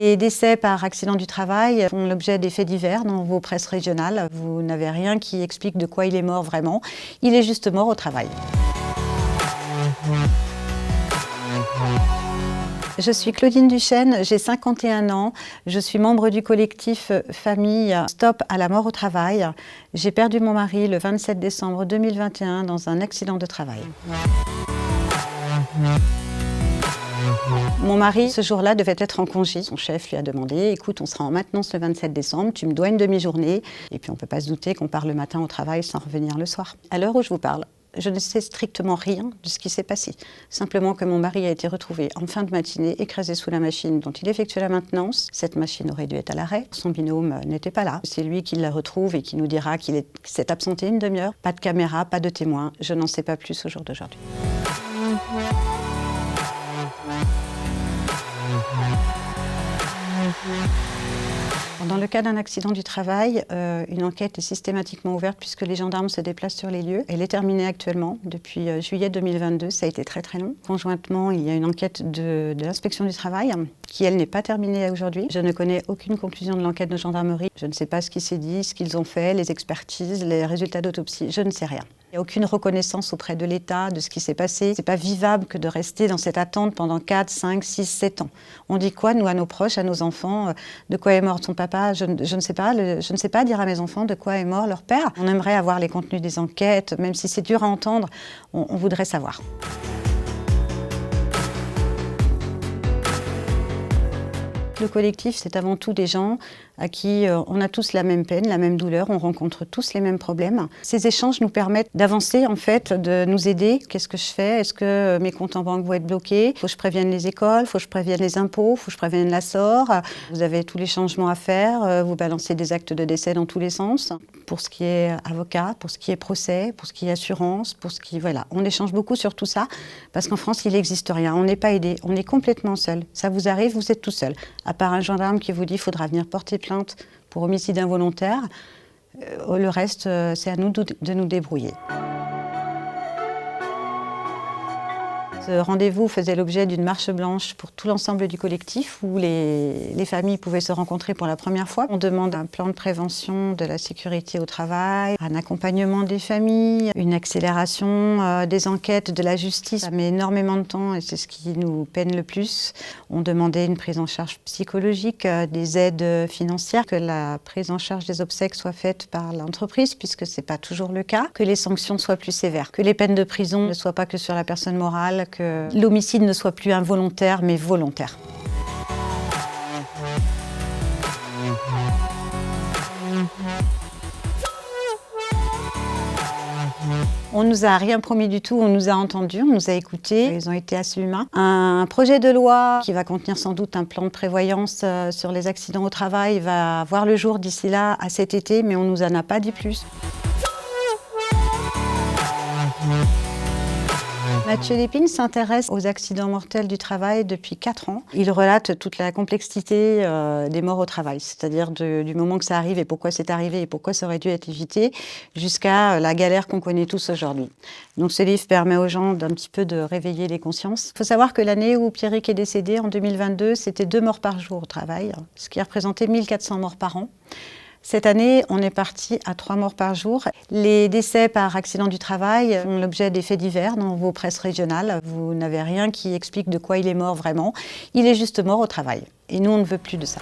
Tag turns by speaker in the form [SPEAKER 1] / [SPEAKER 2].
[SPEAKER 1] Les décès par accident du travail font l'objet des faits divers dans vos presses régionales. Vous n'avez rien qui explique de quoi il est mort vraiment. Il est juste mort au travail. Je suis Claudine Duchesne, j'ai 51 ans, je suis membre du collectif Famille Stop à la mort au travail. J'ai perdu mon mari le 27 décembre 2021 dans un accident de travail. Mon mari, ce jour-là, devait être en congé. Son chef lui a demandé « Écoute, on sera en maintenance le 27 décembre, tu me dois une demi-journée. » Et puis on ne peut pas se douter qu'on part le matin au travail sans revenir le soir. À l'heure où je vous parle, je ne sais strictement rien de ce qui s'est passé. Simplement que mon mari a été retrouvé en fin de matinée, écrasé sous la machine dont il effectuait la maintenance. Cette machine aurait dû être à l'arrêt. Son binôme n'était pas là. C'est lui qui la retrouve et qui nous dira qu'il s'est absenté une demi-heure. Pas de caméra, pas de témoin. Je n'en sais pas plus au jour d'aujourd'hui. Dans le cas d'un accident du travail, une enquête est systématiquement ouverte puisque les gendarmes se déplacent sur les lieux. Elle est terminée actuellement depuis juillet 2022, ça a été très très long. Conjointement, il y a une enquête de l'inspection du travail qui, elle, n'est pas terminée aujourd'hui. Je ne connais aucune conclusion de l'enquête de gendarmerie. Je ne sais pas ce qui s'est dit, ce qu'ils ont fait, les expertises, les résultats d'autopsie, je ne sais rien. Il n'y a aucune reconnaissance auprès de l'État de ce qui s'est passé. Ce n'est pas vivable que de rester dans cette attente pendant 4, 5, 6, 7 ans. On dit quoi, nous, à nos proches, à nos enfants? De quoi est mort ton papa? Je ne sais pas. Je ne sais pas dire à mes enfants de quoi est mort leur père. On aimerait avoir les contenus des enquêtes, même si c'est dur à entendre, on voudrait savoir. Le collectif, c'est avant tout des gens à qui on a tous la même peine, la même douleur, on rencontre tous les mêmes problèmes. Ces échanges nous permettent d'avancer, en fait, de nous aider. Qu'est-ce que je fais? Est-ce que mes comptes en banque vont être bloqués? Il faut que je prévienne les écoles, il faut que je prévienne les impôts, il faut que je prévienne la SOR. Vous avez tous les changements à faire, vous balancez des actes de décès dans tous les sens. Pour ce qui est avocat, pour ce qui est procès, pour ce qui est assurance, pour ce qui... Voilà, on échange beaucoup sur tout ça, parce qu'en France, il n'existe rien. On n'est pas aidé, on est complètement seul. Ça vous arrive, vous êtes tout seul. À part un gendarme qui vous dit qu'il faudra venir porter plainte pour homicide involontaire, le reste, c'est à nous de nous débrouiller. Ce rendez-vous faisait l'objet d'une marche blanche pour tout l'ensemble du collectif où les familles pouvaient se rencontrer pour la première fois. On demande un plan de prévention de la sécurité au travail, un accompagnement des familles, une accélération des enquêtes de la justice. Ça met énormément de temps et c'est ce qui nous peine le plus. On demandait une prise en charge psychologique, des aides financières, que la prise en charge des obsèques soit faite par l'entreprise puisque ce n'est pas toujours le cas, que les sanctions soient plus sévères, que les peines de prison ne soient pas que sur la personne morale, que l'homicide ne soit plus involontaire mais volontaire. On nous a rien promis du tout, on nous a entendus, on nous a écoutés, ils ont été assez humains. Un projet de loi qui va contenir sans doute un plan de prévoyance sur les accidents au travail va voir le jour d'ici là à cet été, mais on nous en a pas dit plus. Mathieu Lépine s'intéresse aux accidents mortels du travail depuis 4 ans. Il relate toute la complexité des morts au travail, c'est-à-dire du moment que ça arrive et pourquoi c'est arrivé et pourquoi ça aurait dû être évité, jusqu'à la galère qu'on connaît tous aujourd'hui. Donc ce livre permet aux gens d'un petit peu de réveiller les consciences. Il faut savoir que l'année où Pierrick est décédé, en 2022, c'était 2 morts par jour au travail, ce qui représentait 1400 morts par an. Cette année, on est parti à 3 morts par jour. Les décès par accident du travail font l'objet des faits divers dans vos presses régionales. Vous n'avez rien qui explique de quoi il est mort vraiment. Il est juste mort au travail. Et nous, on ne veut plus de ça.